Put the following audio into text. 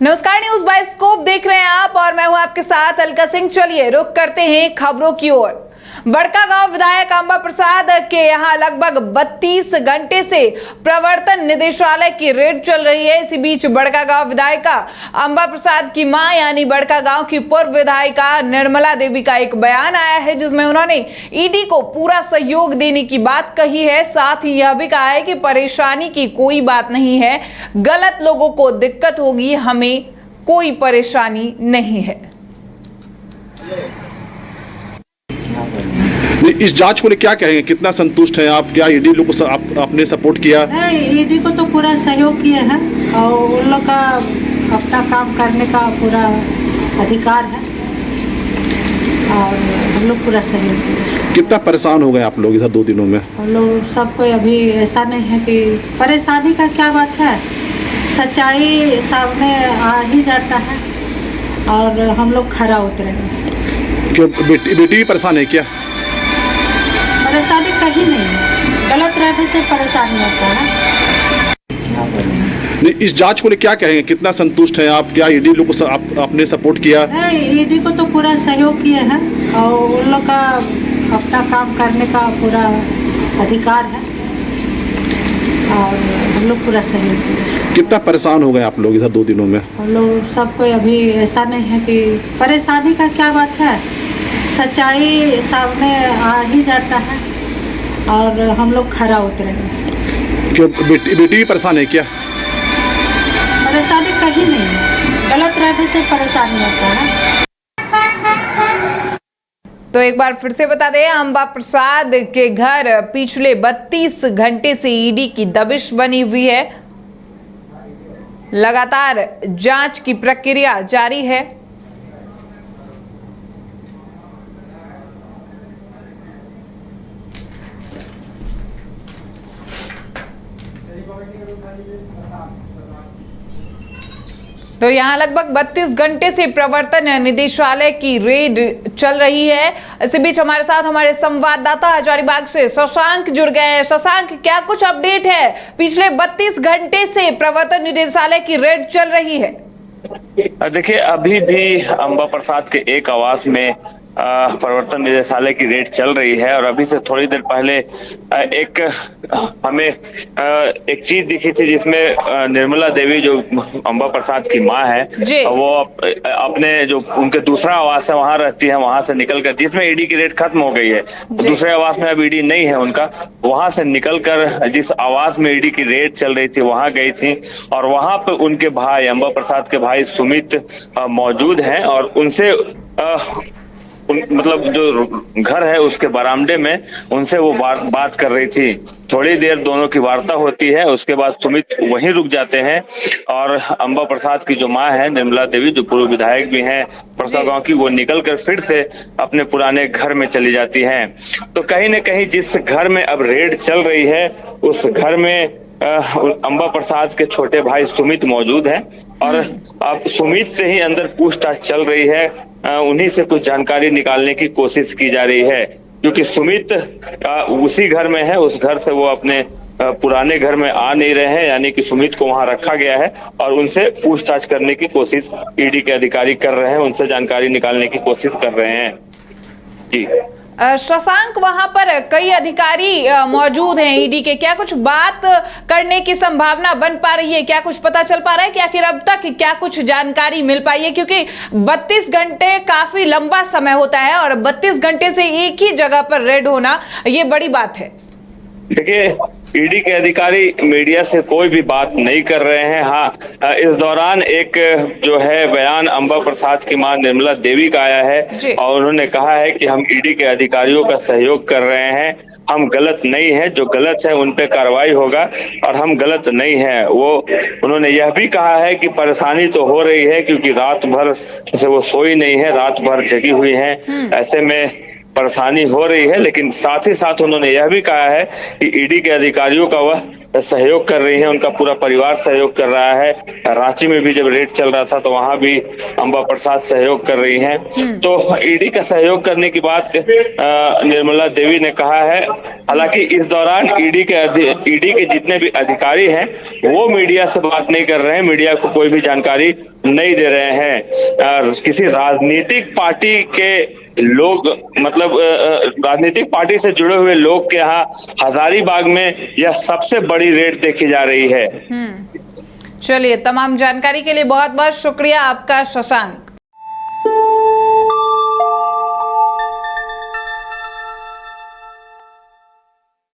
नमस्कार, news bye scope देख रहे हैं आप और मैं हूं आपके साथ अलका सिंह। चलिए रुक करते हैं खबरों की ओर। बड़कागांव विधायक अंबा प्रसाद के यहां लगभग 32 घंटे से प्रवर्तन निदेशालय की रेड चल रही है। इसी बीच बड़कागांव विधायिका अंबा प्रसाद की मां यानी बड़कागांव की पूर्व विधायिका निर्मला देवी का एक बयान आया है, जिसमें उन्होंने ईडी को पूरा सहयोग देने की बात कही है। साथ ही यह भी कहा है कि परेशानी की कोई बात नहीं है, गलत लोगों को दिक्कत होगी, हमें कोई परेशानी नहीं है। इस जांच को लेकर क्या कहेंगे, कितना संतुष्ट हैं आप? क्या ईडी लोग को आपने सपोर्ट किया? नहीं, ईडी को तो पूरा सहयोग किया है और उन लोग का अपना काम करने का पूरा अधिकार है और हम लोग पूरा सहयोग किया। कितना परेशान हो गए आप लोग इधर 2 दिनों में? हम लोग सबको अभी ऐसा नहीं है कि परेशानी का क्या बात है, सच्चाई सामने आ ही जाता है और हम लोग खरा उतरेंगे। क्यों बेटी भी परेशान है क्या? परेशानी कहीं नहीं है, गलत रहने से परेशानी होता है। क्या बोलें? इस जांच को लेकर क्या कहेंगे, कितना संतुष्ट हैं आप? क्या ईडी लोग को आपने सपोर्ट किया? नहीं, ईडी को तो पूरा सहयोग किया है और उन लोग का अपना काम करने का पूरा अधिकार है और हम लोग पूरा सहयोग किया। कितना परेशान हो गए आप लोग इधर 2 दिनों में? हम लोग सबको अभी ऐसा नहीं है कि परेशानी का क्या बात है, सच्चाई सामने आ ही जाता है और हम लोग खरा उतरेंगे। क्यों बेटी भी परेशान है क्या? परेशानी कहीं नहीं है, गलत रहने से परेशानी होता है। तो एक बार फिर से बता दें, अंबा प्रसाद के घर पिछले 32 घंटे से ईडी की दबिश बनी हुई है। लगातार जांच की प्रक्रिया जारी है। तो यहाँ लगभग 32 घंटे से प्रवर्तन निदेशालय की रेड चल रही है। इसी बीच हमारे साथ हमारे संवाददाता हजारीबाग से शशांक जुड़ गए हैं। शशांक, क्या कुछ अपडेट है? पिछले 32 घंटे से प्रवर्तन निदेशालय की रेड चल रही है। देखिए, अभी भी अंबा प्रसाद के एक आवास में प्रवर्तन निदेशालय की रेड चल रही है और अभी से थोड़ी देर पहले एक हमें एक चीज दिखी थी जिसमें निर्मला देवी जो अंबा प्रसाद की मां है, वो अपने जो उनके दूसरा आवास है वहां रहती है, वहां से निकलकर, जिसमें ईडी की रेड खत्म हो गई है, तो दूसरे आवास में अब ईडी नहीं है उनका, वहां से निकलकर जिस आवास में ईडी की रेड चल रही थी वहां गई थी और वहां पे उनके भाई अंबा प्रसाद के भाई सुमित मौजूद हैं और उनसे मतलब जो घर है उसके बरामदे में उनसे वो बात कर रही थी। थोड़ी देर दोनों की वार्ता होती है, उसके बाद सुमित वहीं रुक जाते हैं और अंबा प्रसाद की जो मां है निर्मला देवी, जो पूर्व विधायक भी हैं बड़कागांव की, वो निकलकर फिर से अपने पुराने घर में चली जाती हैं। तो कहीं न कहीं जिस घर में अब रेड चल रही है उस घर में अंबा प्रसाद के छोटे भाई सुमित मौजूद हैं और अब सुमित से ही अंदर पूछताछ चल रही है, उन्हीं से कुछ जानकारी निकालने की कोशिश की जा रही है, क्योंकि सुमित उसी घर में है, उस घर से वो अपने पुराने घर में आ नहीं रहे हैं, यानी कि सुमित को वहां रखा गया है और उनसे पूछताछ करने की कोशिश ईडी के अधिकारी कर रहे हैं, उनसे जानकारी निकालने की कोशिश कर रहे हैं। जी शशांक, वहां पर कई अधिकारी मौजूद हैं ईडी के, क्या कुछ बात करने की संभावना बन पा रही है? क्या कुछ पता चल पा रहा है कि आखिर अब तक क्या कुछ जानकारी मिल पाई है? क्योंकि 32 घंटे काफी लंबा समय होता है और 32 घंटे से एक ही जगह पर रेड होना ये बड़ी बात है। देखिए, ईडी के अधिकारी मीडिया से कोई भी बात नहीं कर रहे हैं। हाँ, इस दौरान एक जो है बयान अंबा प्रसाद की मां निर्मला देवी का आया है और उन्होंने कहा है कि हम ईडी के अधिकारियों का सहयोग कर रहे हैं, हम गलत नहीं है, जो गलत है उन पे कार्रवाई होगा और हम गलत नहीं है। उन्होंने यह भी कहा है कि परेशानी तो हो रही है क्योंकि रात भर से वो सोई नहीं है, रात भर जगी हुई है, ऐसे में परेशानी हो रही है, लेकिन साथ ही साथ उन्होंने यह भी कहा है कि ईडी के अधिकारियों का वह सहयोग कर रही हैं, उनका पूरा परिवार सहयोग कर रहा है। रांची में भी जब रेड चल रहा था तो वहां भी अंबा प्रसाद सहयोग कर रही हैं। तो ईडी का सहयोग करने की बात निर्मला देवी ने कहा है। हालांकि इस दौरान ईडी के जितने भी अधिकारी हैं वो मीडिया से बात नहीं कर रहे हैं, मीडिया को कोई भी जानकारी नहीं दे रहे हैं। किसी राजनीतिक पार्टी के लोग, मतलब राजनीतिक पार्टी से जुड़े हुए लोग के यहाँ हजारीबाग में यह सबसे बड़ी रेड देखी जा रही है। चलिए, तमाम जानकारी के लिए बहुत बहुत शुक्रिया आपका शशांक।